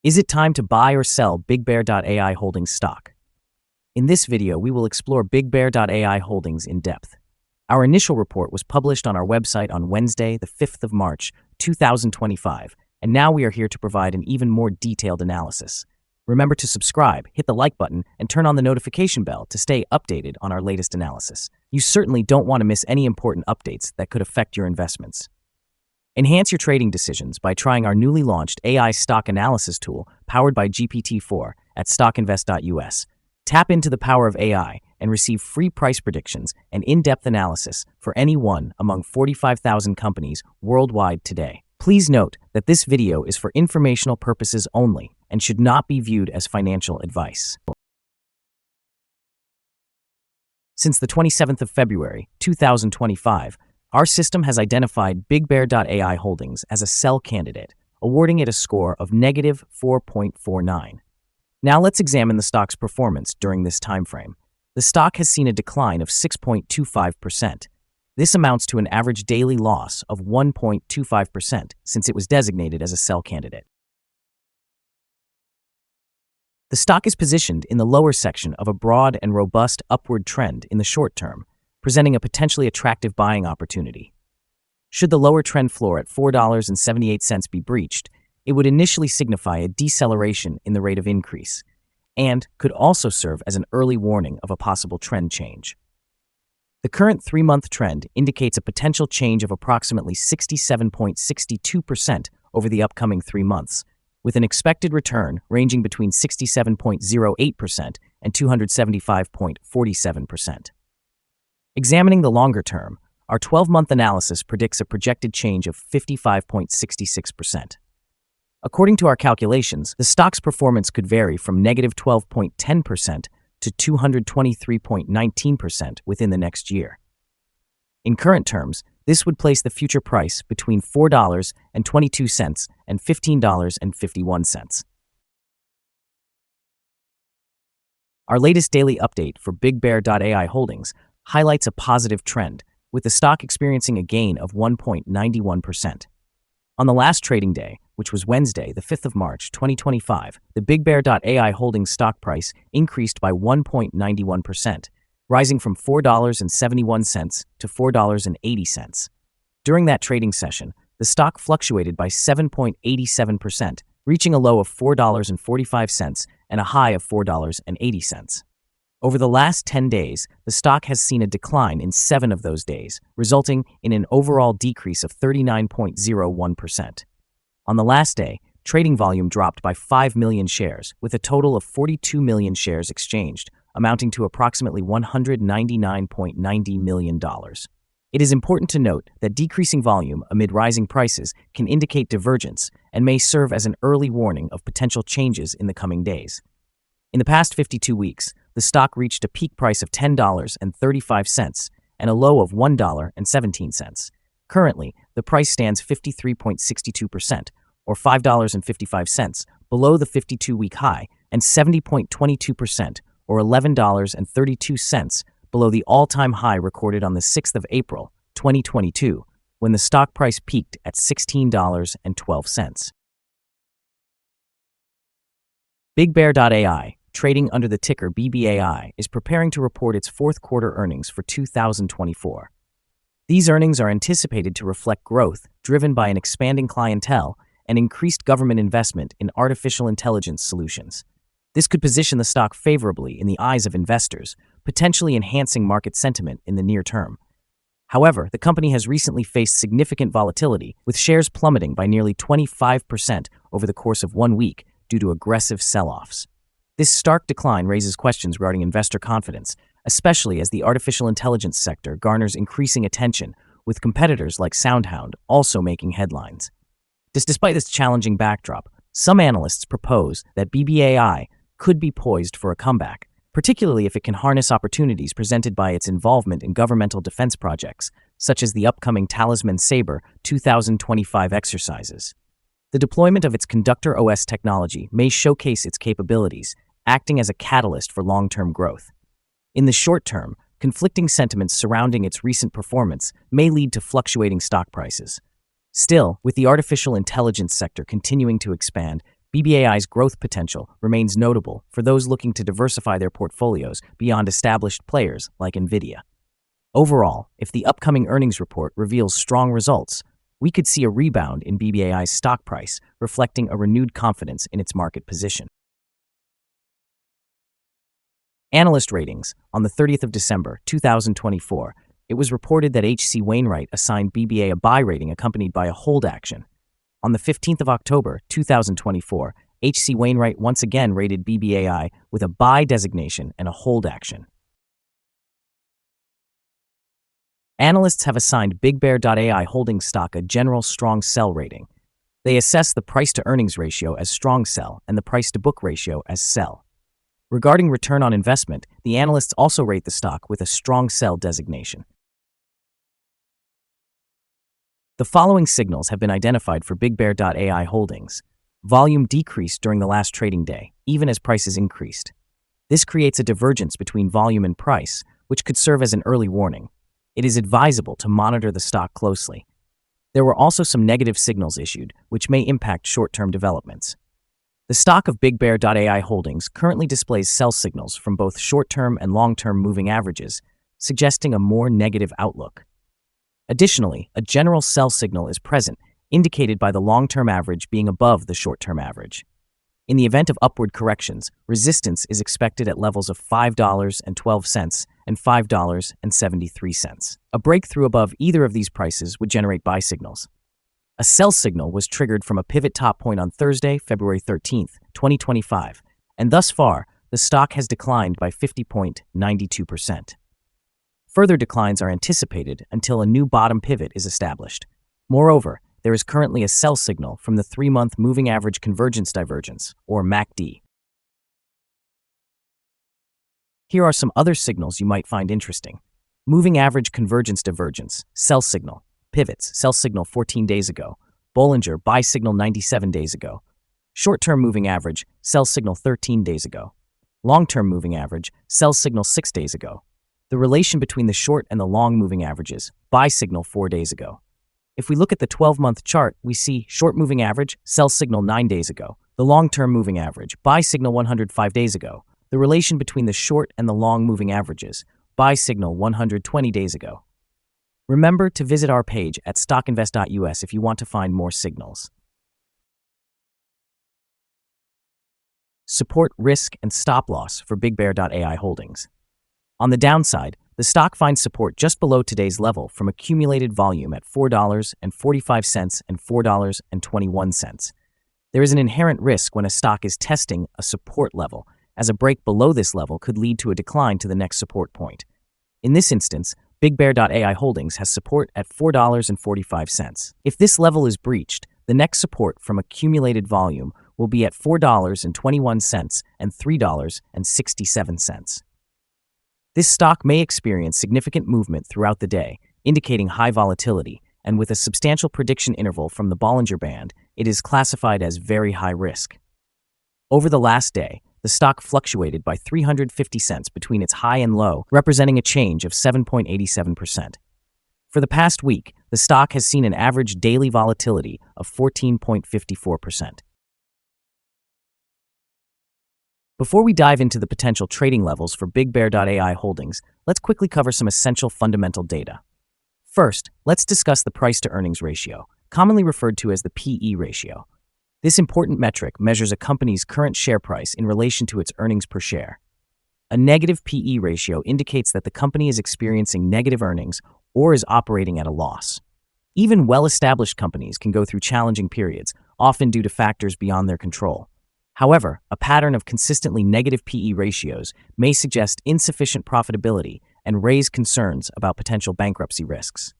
Is it time to buy or sell BigBear.ai Holdings stock? In this video, we will explore BigBear.ai Holdings in depth. Our initial report was published on our website on Wednesday, the 5th of March, 2025, and now we are here to provide an even more detailed analysis. Remember to subscribe, hit the like button, and turn on the notification bell to stay updated on our latest analysis. You certainly don't want to miss any important updates that could affect your investments. Enhance your trading decisions by trying our newly launched AI stock analysis tool powered by GPT-4 at StockInvest.us. Tap into the power of AI and receive free price predictions and in-depth analysis for any one among 45,000 companies worldwide today. Please note that this video is for informational purposes only and should not be viewed as financial advice. Since the 27th of February, 2025, our system has identified BigBear.ai Holdings as a sell candidate, awarding it a score of -4.49. Now let's examine the stock's performance during this time frame. The stock has seen a decline of 6.25%. This amounts to an average daily loss of 1.25% since it was designated as a sell candidate. The stock is positioned in the lower section of a broad and robust upward trend in the short term, presenting a potentially attractive buying opportunity. Should the lower trend floor at $4.78 be breached, it would initially signify a deceleration in the rate of increase, and could also serve as an early warning of a possible trend change. The current 3-month trend indicates a potential change of approximately 67.62% over the upcoming 3 months, with an expected return ranging between 67.08% and 275.47%. Examining the longer term, our 12-month analysis predicts a projected change of 55.66%. According to our calculations, the stock's performance could vary from -12.10% to 223.19% within the next year. In current terms, this would place the future price between $4.22 and $15.51. Our latest daily update for BigBear.ai Holdings highlights a positive trend, with the stock experiencing a gain of 1.91%. On the last trading day, which was Wednesday, the 5th of March, 2025, the BigBear.ai Holdings stock price increased by 1.91%, rising from $4.71 to $4.80. During that trading session, the stock fluctuated by 7.87%, reaching a low of $4.45 and a high of $4.80. Over the last 10 days, the stock has seen a decline in 7 of those days, resulting in an overall decrease of 39.01%. On the last day, trading volume dropped by 5 million shares, with a total of 42 million shares exchanged, amounting to approximately $199.90 million. It is important to note that decreasing volume amid rising prices can indicate divergence and may serve as an early warning of potential changes in the coming days. In the past 52 weeks, the stock reached a peak price of $10.35 and a low of $1.17. Currently, the price stands 53.62%, or $5.55, below the 52-week high, and 70.22%, or $11.32, below the all-time high recorded on the 6th of April, 2022, when the stock price peaked at $16.12. BigBear.ai, trading under the ticker BBAI, is preparing to report its fourth quarter earnings for 2024. These earnings are anticipated to reflect growth driven by an expanding clientele and increased government investment in artificial intelligence solutions. This could position the stock favorably in the eyes of investors, potentially enhancing market sentiment in the near term. However, the company has recently faced significant volatility, with shares plummeting by nearly 25% over the course of 1 week due to aggressive sell-offs. This stark decline raises questions regarding investor confidence, especially as the artificial intelligence sector garners increasing attention, with competitors like SoundHound also making headlines. Despite this challenging backdrop, some analysts propose that BBAI could be poised for a comeback, particularly if it can harness opportunities presented by its involvement in governmental defense projects, such as the upcoming Talisman Sabre 2025 exercises. The deployment of its Conductor OS technology may showcase its capabilities, acting as a catalyst for long-term growth. In the short term, conflicting sentiments surrounding its recent performance may lead to fluctuating stock prices. Still, with the artificial intelligence sector continuing to expand, BBAI's growth potential remains notable for those looking to diversify their portfolios beyond established players like Nvidia. Overall, if the upcoming earnings report reveals strong results, we could see a rebound in BBAI's stock price, reflecting a renewed confidence in its market position. Analyst ratings. On the 30th of December, 2024, it was reported that H.C. Wainwright assigned BBA a buy rating accompanied by a hold action. On the 15th of October, 2024, H.C. Wainwright once again rated BBAI with a buy designation and a hold action. Analysts have assigned BigBear.ai Holdings stock a general strong sell rating. They assess the price-to-earnings ratio as strong sell and the price-to-book ratio as sell. Regarding return on investment, the analysts also rate the stock with a strong sell designation. The following signals have been identified for BigBear.ai Holdings. Volume decreased during the last trading day, even as prices increased. This creates a divergence between volume and price, which could serve as an early warning. It is advisable to monitor the stock closely. There were also some negative signals issued, which may impact short-term developments. The stock of BigBear.ai Holdings currently displays sell signals from both short-term and long-term moving averages, suggesting a more negative outlook. Additionally, a general sell signal is present, indicated by the long-term average being above the short-term average. In the event of upward corrections, resistance is expected at levels of $5.12 and $5.73. A breakthrough above either of these prices would generate buy signals. A sell signal was triggered from a pivot top point on Thursday, February 13, 2025, and thus far, the stock has declined by 50.92%. Further declines are anticipated until a new bottom pivot is established. Moreover, there is currently a sell signal from the 3-month Moving Average Convergence Divergence, or MACD. Here are some other signals you might find interesting. Moving Average Convergence Divergence, sell signal. Pivots, sell signal 14 days ago. Bollinger, buy signal 97 days ago. Short-term moving average, sell signal 13 days ago. Long-term moving average, sell signal 6 days ago. The relation between the short and the long moving averages, buy signal 4 days ago. If we look at the 12-month chart, we see short moving average, sell signal 9 days ago. The long-term moving average, buy signal 105 days ago. The relation between the short and the long moving averages, buy signal 120 days ago. Remember to visit our page at StockInvest.us if you want to find more signals. Support, risk, and stop loss for BigBear.ai Holdings. On the downside, the stock finds support just below today's level from accumulated volume at $4.45 and $4.21. There is an inherent risk when a stock is testing a support level, as a break below this level could lead to a decline to the next support point. In this instance, BigBear.ai Holdings has support at $4.45. If this level is breached, the next support from accumulated volume will be at $4.21 and $3.67. This stock may experience significant movement throughout the day, indicating high volatility, and with a substantial prediction interval from the Bollinger Band, it is classified as very high risk. Over the last day, the stock fluctuated by 350 cents between its high and low, representing a change of 7.87%. For the past week, the stock has seen an average daily volatility of 14.54%. Before we dive into the potential trading levels for BigBear.ai Holdings, let's quickly cover some essential fundamental data. First, let's discuss the price-to-earnings ratio, commonly referred to as the PE ratio. This important metric measures a company's current share price in relation to its earnings per share. A negative PE ratio indicates that the company is experiencing negative earnings or is operating at a loss. Even well-established companies can go through challenging periods, often due to factors beyond their control. However, a pattern of consistently negative PE ratios may suggest insufficient profitability and raise concerns about potential bankruptcy risks.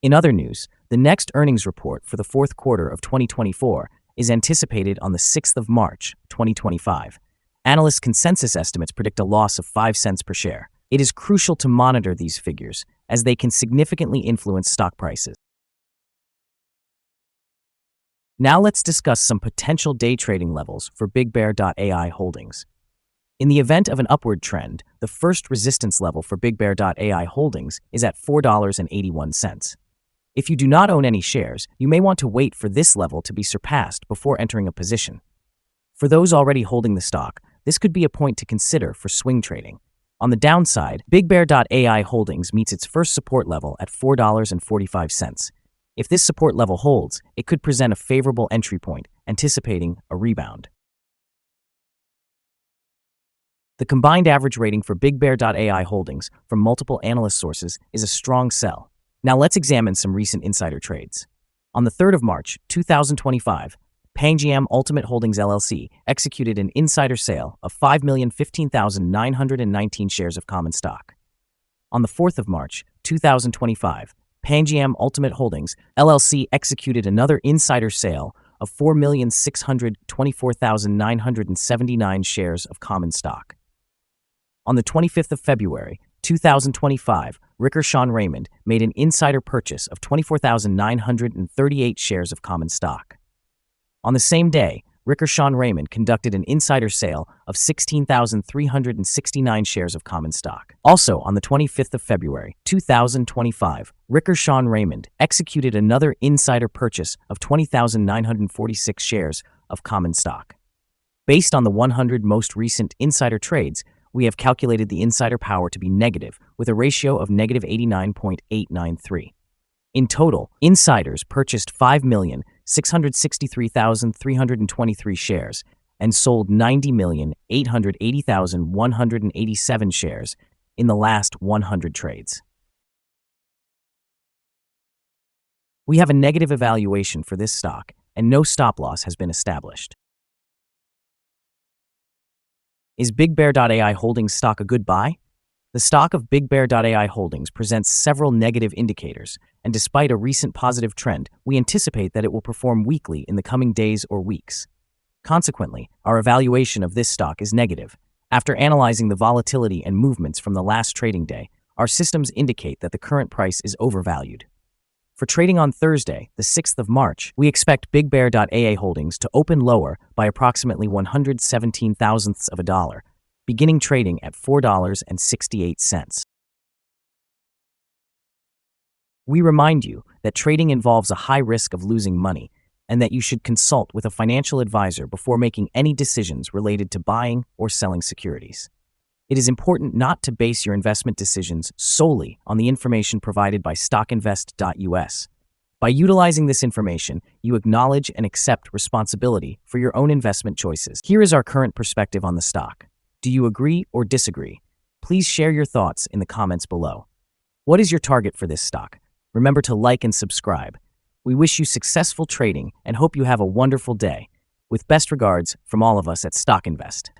In other news, the next earnings report for the fourth quarter of 2024 is anticipated on the 6th of March, 2025. Analyst consensus estimates predict a loss of 5 cents per share. It is crucial to monitor these figures, as they can significantly influence stock prices. Now let's discuss some potential day trading levels for BigBear.ai Holdings. In the event of an upward trend, the first resistance level for BigBear.ai Holdings is at $4.81. If you do not own any shares, you may want to wait for this level to be surpassed before entering a position. For those already holding the stock, this could be a point to consider for swing trading. On the downside, BigBear.ai Holdings meets its first support level at $4.45. If this support level holds, it could present a favorable entry point, anticipating a rebound. The combined average rating for BigBear.ai Holdings from multiple analyst sources is a strong sell. Now let's examine some recent insider trades. On the 3rd of March, 2025, Pangiam Ultimate Holdings LLC executed an insider sale of 5,015,919 shares of common stock. On the 4th of March, 2025, Pangiam Ultimate Holdings LLC executed another insider sale of 4,624,979 shares of common stock. On the 25th of February, 2025, Ricker Sean Raymond made an insider purchase of 24,938 shares of common stock. On the same day, Ricker Sean Raymond conducted an insider sale of 16,369 shares of common stock. Also, on the 25th of February, 2025, Ricker Sean Raymond executed another insider purchase of 20,946 shares of common stock. Based on the 100 most recent insider trades, we have calculated the insider power to be negative, with a ratio of negative 89.893. In total, insiders purchased 5,663,323 shares and sold 90,880,187 shares in the last 100 trades. We have a negative evaluation for this stock, and no stop loss has been established. Is BigBear.ai Holdings stock a good buy? The stock of BigBear.ai Holdings presents several negative indicators, and despite a recent positive trend, we anticipate that it will perform weakly in the coming days or weeks. Consequently, our evaluation of this stock is negative. After analyzing the volatility and movements from the last trading day, our systems indicate that the current price is overvalued. For trading on Thursday, the 6th of March, we expect BigBear.ai Holdings to open lower by approximately 117 thousandths of a dollar, beginning trading at $4.68. We remind you that trading involves a high risk of losing money and that you should consult with a financial advisor before making any decisions related to buying or selling securities. It is important not to base your investment decisions solely on the information provided by StockInvest.us. By utilizing this information, you acknowledge and accept responsibility for your own investment choices. Here is our current perspective on the stock. Do you agree or disagree? Please share your thoughts in the comments below. What is your target for this stock? Remember to like and subscribe. We wish you successful trading and hope you have a wonderful day. With best regards from all of us at StockInvest.